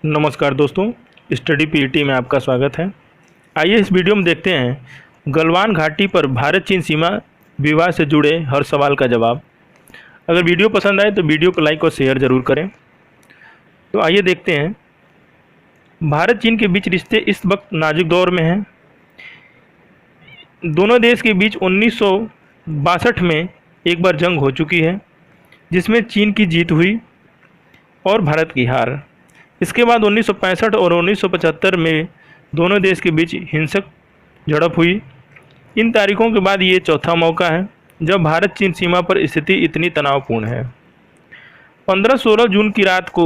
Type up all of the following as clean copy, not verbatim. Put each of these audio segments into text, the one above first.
नमस्कार दोस्तों, study PET में आपका स्वागत है। आइए इस वीडियो में देखते हैं गलवान घाटी पर भारत चीन सीमा विवाद से जुड़े हर सवाल का जवाब। अगर वीडियो पसंद आए तो वीडियो को लाइक और शेयर ज़रूर करें। तो आइए देखते हैं, भारत चीन के बीच रिश्ते इस वक्त नाजुक दौर में हैं। दोनों देश के बीच 1962 में एक बार जंग हो चुकी है, जिसमें चीन की जीत हुई और भारत की हार। इसके बाद 1965 और 1975 में दोनों देश के बीच हिंसक झड़प हुई। इन तारीखों के बाद ये चौथा मौका है जब भारत चीन सीमा पर स्थिति इतनी तनावपूर्ण है। 15-16 जून की रात को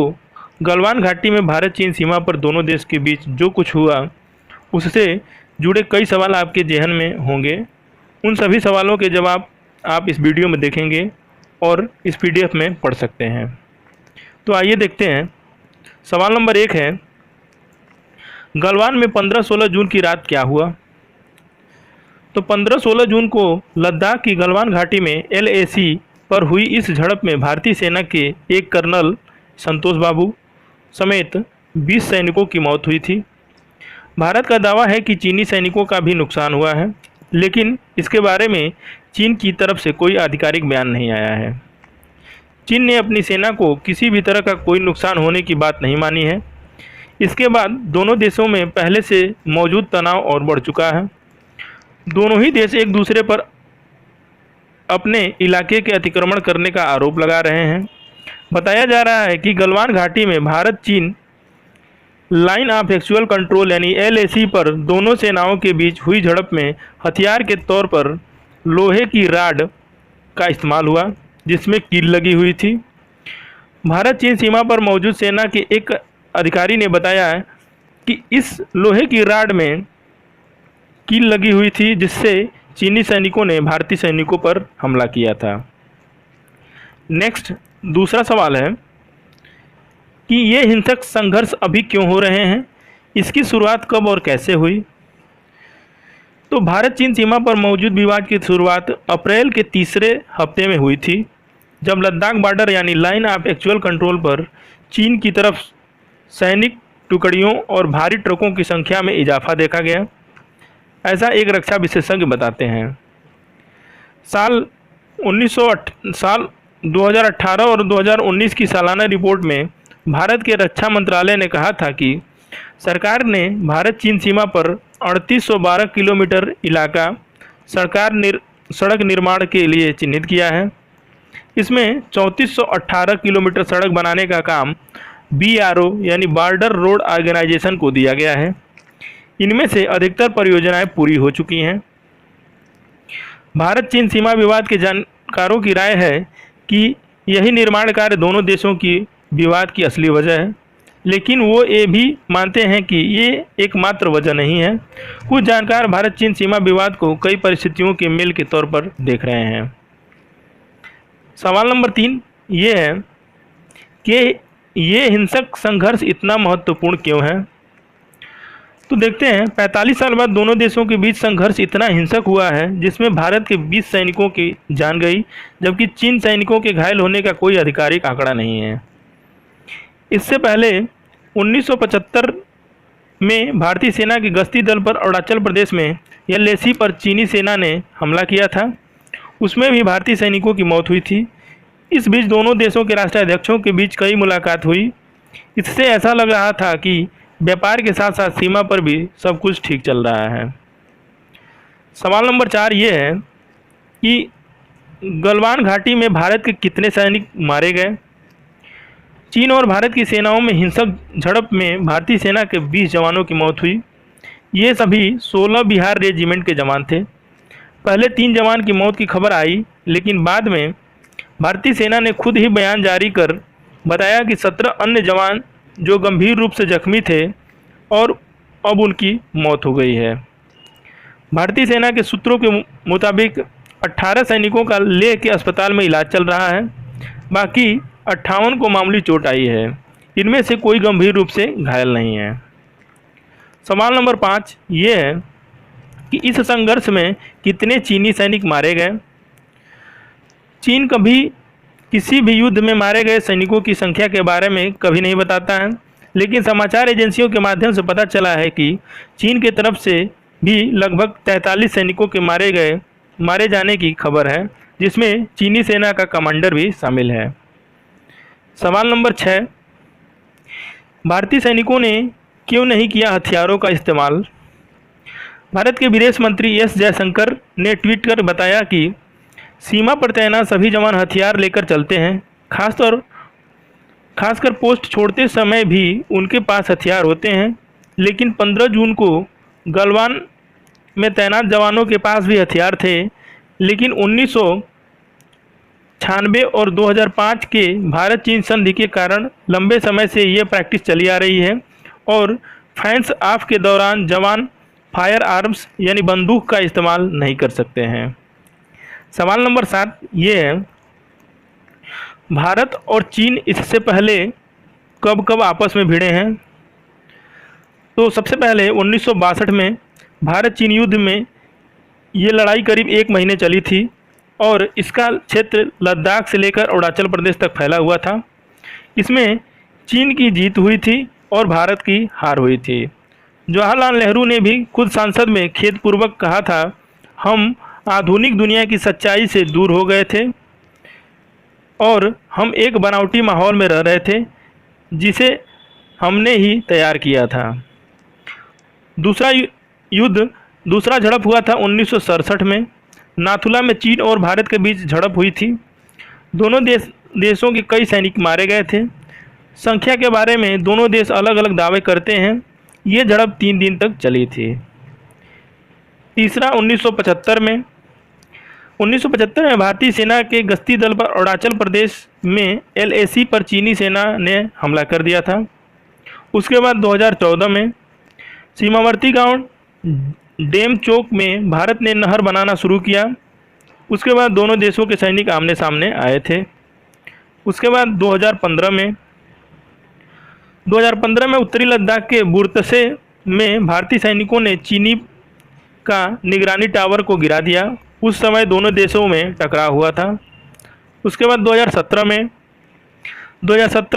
गलवान घाटी में भारत चीन सीमा पर दोनों देश के बीच जो कुछ हुआ, उससे जुड़े कई सवाल आपके जहन में होंगे। उन सभी सवालों के जवाब आप इस वीडियो में देखेंगे और इस PDF में पढ़ सकते हैं। तो आइए देखते हैं। सवाल नंबर 1 है, गलवान में 15-16 जून की रात क्या हुआ? तो 15-16 जून को लद्दाख की गलवान घाटी में LAC पर हुई इस झड़प में भारतीय सेना के एक कर्नल संतोष बाबू समेत 20 सैनिकों की मौत हुई थी। भारत का दावा है कि चीनी सैनिकों का भी नुकसान हुआ है, लेकिन इसके बारे में चीन की तरफ से कोई आधिकारिक बयान नहीं आया है। चीन ने अपनी सेना को किसी भी तरह का कोई नुकसान होने की बात नहीं मानी है। इसके बाद दोनों देशों में पहले से मौजूद तनाव और बढ़ चुका है। दोनों ही देश एक दूसरे पर अपने इलाके के अतिक्रमण करने का आरोप लगा रहे हैं। बताया जा रहा है कि गलवान घाटी में भारत चीन लाइन ऑफ एक्चुअल कंट्रोल यानी LAC पर दोनों सेनाओं के बीच हुई झड़प में हथियार के तौर पर लोहे की राड का इस्तेमाल हुआ, जिसमें कील लगी हुई थी। भारत चीन सीमा पर मौजूद सेना के एक अधिकारी ने बताया है कि इस लोहे की राड में कील लगी हुई थी, जिससे चीनी सैनिकों ने भारतीय सैनिकों पर हमला किया था। नेक्स्ट, दूसरा सवाल है कि ये हिंसक संघर्ष अभी क्यों हो रहे हैं? इसकी शुरुआत कब और कैसे हुई? तो भारत चीन सीमा पर मौजूद विवाद की शुरुआत अप्रैल के तीसरे हफ्ते में हुई थी, जब लद्दाख बॉर्डर यानी लाइन ऑफ एक्चुअल कंट्रोल पर चीन की तरफ सैनिक टुकड़ियों और भारी ट्रकों की संख्या में इजाफा देखा गया। ऐसा एक रक्षा विशेषज्ञ बताते हैं। साल 2018 और 2019 की सालाना रिपोर्ट में भारत के रक्षा मंत्रालय ने कहा था कि सरकार ने भारत चीन सीमा पर 3812 किलोमीटर इलाका सड़क निर्माण के लिए चिन्हित किया है। इसमें 3418 किलोमीटर सड़क बनाने का काम BRO यानी बॉर्डर रोड ऑर्गेनाइजेशन को दिया गया है। इनमें से अधिकतर परियोजनाएं पूरी हो चुकी हैं। भारत चीन सीमा विवाद के जानकारों की राय है कि यही निर्माण कार्य दोनों देशों की विवाद की असली वजह है, लेकिन वो ये भी मानते हैं कि ये एकमात्र वजह नहीं है। कुछ जानकार भारत चीन सीमा विवाद को कई परिस्थितियों के मेल के तौर पर देख रहे हैं। सवाल नंबर 3 ये है कि ये हिंसक संघर्ष इतना महत्वपूर्ण क्यों है? तो देखते हैं, 45 साल बाद दोनों देशों के बीच संघर्ष इतना हिंसक हुआ है जिसमें भारत के 20 सैनिकों की जान गई, जबकि चीन सैनिकों के घायल होने का कोई आधिकारिक आंकड़ा नहीं है। इससे पहले 1975 में भारतीय सेना के गश्ती दल पर अरुणाचल प्रदेश में LAC पर चीनी सेना ने हमला किया था। उसमें भी भारतीय सैनिकों की मौत हुई थी। इस बीच दोनों देशों के राष्ट्राध्यक्षों के बीच कई मुलाकात हुई। इससे ऐसा लग रहा था कि व्यापार के साथ साथ सीमा पर भी सब कुछ ठीक चल रहा है। सवाल नंबर 4 ये है कि गलवान घाटी में भारत के कितने सैनिक मारे गए? चीन और भारत की सेनाओं में हिंसक झड़प में भारतीय सेना के 20 जवानों की मौत हुई। ये सभी 16 बिहार रेजिमेंट के जवान थे। पहले 3 जवान की मौत की खबर आई, लेकिन बाद में भारतीय सेना ने खुद ही बयान जारी कर बताया कि 17 अन्य जवान जो गंभीर रूप से जख्मी थे और अब उनकी मौत हो गई है। भारतीय सेना के सूत्रों के मुताबिक 18 सैनिकों का लेह के अस्पताल में इलाज चल रहा है। बाकी 58 को मामूली चोट आई है। इनमें से कोई गंभीर रूप से घायल नहीं है। सवाल नंबर 5 ये है कि इस संघर्ष में कितने चीनी सैनिक मारे गए? चीन कभी किसी भी युद्ध में मारे गए सैनिकों की संख्या के बारे में कभी नहीं बताता है, लेकिन समाचार एजेंसियों के माध्यम से पता चला है कि चीन की तरफ से भी लगभग 43 सैनिकों के मारे जाने की खबर है, जिसमें चीनी सेना का कमांडर भी शामिल है। सवाल नंबर 6, भारतीय सैनिकों ने क्यों नहीं किया हथियारों का इस्तेमाल? भारत के विदेश मंत्री एस जयशंकर ने ट्वीट कर बताया कि सीमा पर तैनात सभी जवान हथियार लेकर चलते हैं। खासकर पोस्ट छोड़ते समय भी उनके पास हथियार होते हैं। लेकिन 15 जून को गलवान में तैनात जवानों के पास भी हथियार थे, लेकिन 1996 और 2005 के भारत चीन संधि के कारण लंबे समय से ये प्रैक्टिस चली आ रही है और फैंस ऑफ के दौरान जवान फायर आर्म्स यानी बंदूक का इस्तेमाल नहीं कर सकते हैं। सवाल नंबर 7 ये है, भारत और चीन इससे पहले कब कब आपस में भिड़े हैं? तो सबसे पहले 1962 में भारत चीन युद्ध में ये लड़ाई करीब 1 महीने चली थी और इसका क्षेत्र लद्दाख से लेकर अरुणाचल प्रदेश तक फैला हुआ था। इसमें चीन की जीत हुई थी और भारत की हार हुई थी। जवाहरलाल नेहरू ने भी खुद संसद में खेदपूर्वक कहा था, हम आधुनिक दुनिया की सच्चाई से दूर हो गए थे और हम एक बनावटी माहौल में रह रहे थे जिसे हमने ही तैयार किया था। दूसरा झड़प हुआ था 1967 में। नाथुला में चीन और भारत के बीच झड़प हुई थी। दोनों देशों के कई सैनिक मारे गए थे। संख्या के बारे में दोनों देश अलग अलग दावे करते हैं। ये झड़प 3 दिन तक चली थी। तीसरा 1975 में 1975 में भारतीय सेना के गश्ती दल पर अरुणाचल प्रदेश में LAC पर चीनी सेना ने हमला कर दिया था। उसके बाद 2014 में सीमावर्ती गांव डेमचोक में भारत ने नहर बनाना शुरू किया। उसके बाद दोनों देशों के सैनिक आमने सामने आए थे। उसके बाद 2015 में उत्तरी लद्दाख के बुरतसे में भारतीय सैनिकों ने चीनी का निगरानी टावर को गिरा दिया। उस समय दोनों देशों में टकराव हुआ था। उसके बाद 2017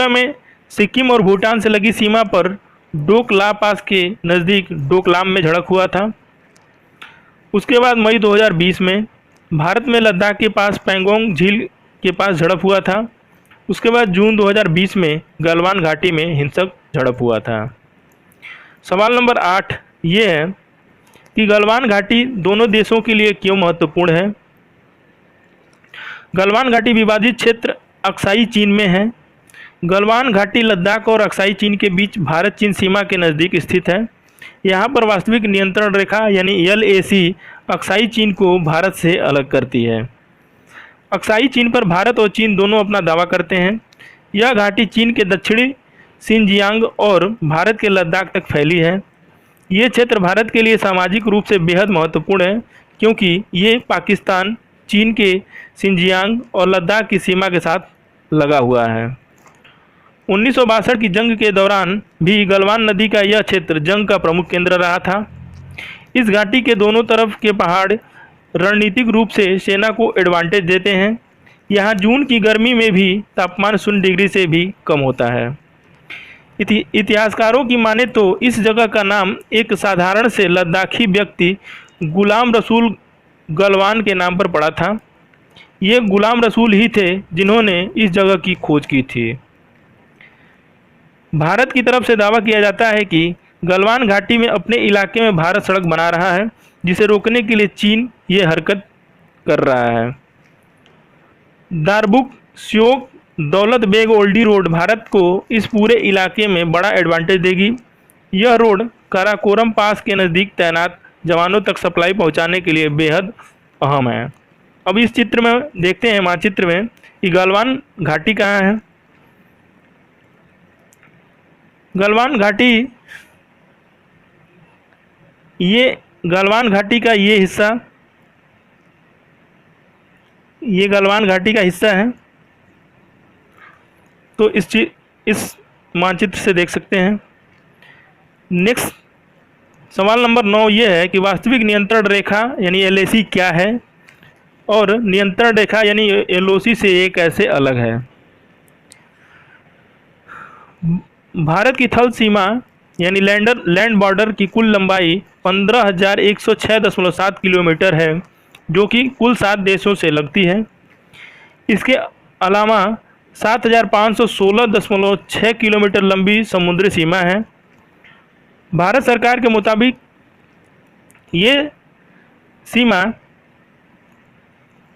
में सिक्किम और भूटान से लगी सीमा पर डोकला पास के नज़दीक डोकलाम में झड़प हुआ था। उसके बाद मई 2020 में भारत में लद्दाख के पास पैंगोंग झील के पास झड़प हुआ था। उसके बाद जून 2020 में गलवान घाटी में हिंसक झड़प हुआ था। सवाल नंबर 8 ये है कि गलवान घाटी दोनों देशों के लिए क्यों महत्वपूर्ण है? गलवान घाटी विवादित क्षेत्र अक्साई चीन में है। गलवान घाटी लद्दाख और अक्साई चीन के बीच भारत चीन सीमा के नज़दीक स्थित है। यहाँ पर वास्तविक नियंत्रण रेखा यानी LAC अक्साई चीन को भारत से अलग करती है। अक्साई चीन पर भारत और चीन दोनों अपना दावा करते हैं। यह घाटी चीन के दक्षिणी सिनजियांग और भारत के लद्दाख तक फैली है। ये क्षेत्र भारत के लिए सामाजिक रूप से बेहद महत्वपूर्ण है क्योंकि ये पाकिस्तान, चीन के सिनजियांग और लद्दाख की सीमा के साथ लगा हुआ है। 1962 की जंग के दौरान भी गलवान नदी का यह क्षेत्र जंग का प्रमुख केंद्र रहा था। इस घाटी के दोनों तरफ के पहाड़ रणनीतिक रूप से सेना को एडवांटेज देते हैं। यहाँ जून की गर्मी में भी तापमान 0 डिग्री से भी कम होता है। इतिहासकारों की माने तो इस जगह का नाम एक साधारण से लद्दाखी व्यक्ति गुलाम रसूल गलवान के नाम पर पड़ा था। ये गुलाम रसूल ही थे जिन्होंने इस जगह की खोज की थी। भारत की तरफ से दावा किया जाता है कि गलवान घाटी में अपने इलाके में भारत सड़क बना रहा है, जिसे रोकने के लिए चीन ये हरकत कर रहा है। दारबुक स्योक दौलत बेग ओल्डी रोड भारत को इस पूरे इलाके में बड़ा एडवांटेज देगी। यह रोड काराकोरम पास के नज़दीक तैनात जवानों तक सप्लाई पहुंचाने के लिए बेहद अहम है। अब इस चित्र में देखते हैं, मानचित्र में, कि गलवान घाटी कहाँ है। गलवान घाटी, ये गलवान घाटी का ये हिस्सा, ये गलवान घाटी का हिस्सा है। तो इस मानचित्र से देख सकते हैं। नेक्स्ट सवाल नंबर 9 ये है कि वास्तविक नियंत्रण रेखा यानी LAC क्या है और नियंत्रण रेखा यानी LOC से ये कैसे अलग है। भारत की थल सीमा यानी लैंड बॉर्डर की कुल लंबाई 15,106.7 किलोमीटर है, जो कि कुल 7 देशों से लगती है। इसके अलावा 7,516.6 किलोमीटर लंबी समुद्री सीमा है। भारत सरकार के मुताबिक ये सीमा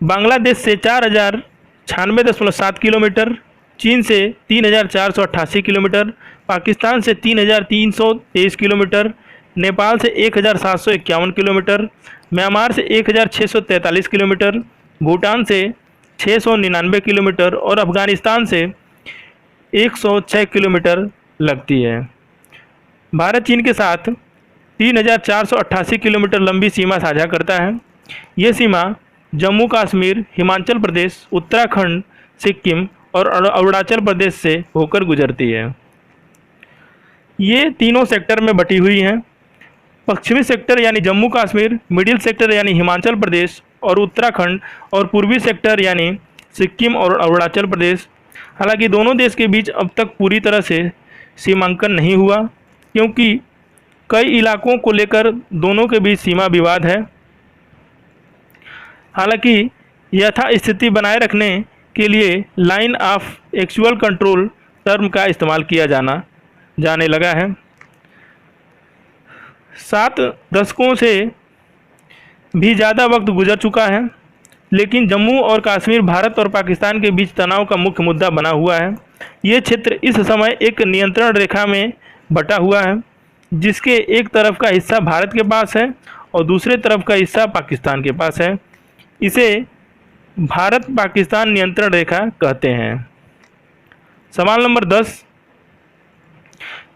बांग्लादेश से 4,096.7 किलोमीटर, चीन से 3,488 किलोमीटर, पाकिस्तान से 3,323 किलोमीटर, नेपाल से 1,751 किलोमीटर, म्यांमार से 1,643 किलोमीटर, भूटान से 699 किलोमीटर और अफगानिस्तान से 106 किलोमीटर लगती है। भारत चीन के साथ 3,488 किलोमीटर लंबी सीमा साझा करता है। ये सीमा जम्मू कश्मीर, हिमाचल प्रदेश, उत्तराखंड, सिक्किम और अरुणाचल प्रदेश से होकर गुजरती है। ये तीनों सेक्टर में बटी हुई हैं। पश्चिमी सेक्टर यानी जम्मू कश्मीर, मिडिल सेक्टर यानी हिमाचल प्रदेश और उत्तराखंड, और पूर्वी सेक्टर यानी सिक्किम और अरुणाचल प्रदेश। हालांकि दोनों देश के बीच अब तक पूरी तरह से सीमांकन नहीं हुआ, क्योंकि कई इलाकों को लेकर दोनों के बीच सीमा विवाद है। हालांकि यथास्थिति बनाए रखने के लिए line of actual control term का इस्तेमाल किया जाने लगा है। 7 दशकों से भी ज़्यादा वक्त गुजर चुका है, लेकिन जम्मू और कश्मीर भारत और पाकिस्तान के बीच तनाव का मुख्य मुद्दा बना हुआ है। ये क्षेत्र इस समय एक नियंत्रण रेखा में बटा हुआ है, जिसके एक तरफ का हिस्सा भारत के पास है और दूसरे तरफ का हिस्सा पाकिस्तान के पास है। इसे भारत पाकिस्तान नियंत्रण रेखा कहते हैं। सवाल नंबर 10,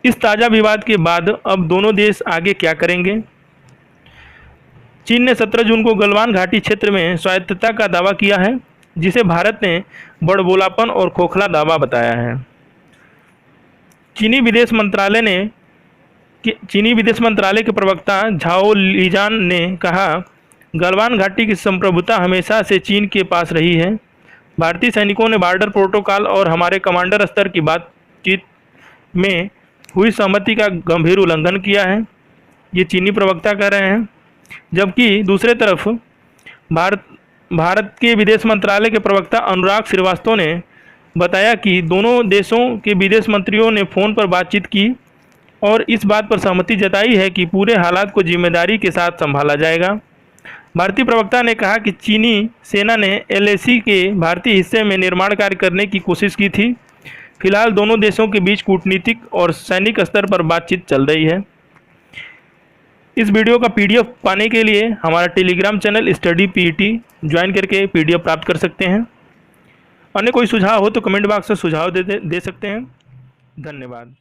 इस ताज़ा विवाद के बाद अब दोनों देश आगे क्या करेंगे? चीन ने 17 जून को गलवान घाटी क्षेत्र में स्वायत्तता का दावा किया है, जिसे भारत ने बड़बोलापन और खोखला दावा बताया है। चीनी विदेश मंत्रालय के प्रवक्ता झाओ लीजान ने कहा, गलवान घाटी की संप्रभुता हमेशा से चीन के पास रही है। भारतीय सैनिकों ने बॉर्डर प्रोटोकॉल और हमारे कमांडर स्तर की बातचीत में हुई सहमति का गंभीर उल्लंघन किया है, ये चीनी प्रवक्ता कह रहे हैं। जबकि दूसरे तरफ भारत के विदेश मंत्रालय के प्रवक्ता अनुराग श्रीवास्तव ने बताया कि दोनों देशों के विदेश मंत्रियों ने फ़ोन पर बातचीत की और इस बात पर सहमति जताई है कि पूरे हालात को जिम्मेदारी के साथ संभाला जाएगा। भारतीय प्रवक्ता ने कहा कि चीनी सेना ने LAC के भारतीय हिस्से में निर्माण कार्य करने की कोशिश की थी। फिलहाल दोनों देशों के बीच कूटनीतिक और सैनिक स्तर पर बातचीत चल रही है। इस वीडियो का PDF पाने के लिए हमारा Telegram channel study PET join करके PDF प्राप्त कर सकते हैं। अन्य कोई सुझाव हो तो कमेंट बॉक्स में सुझाव दे सकते हैं। धन्यवाद।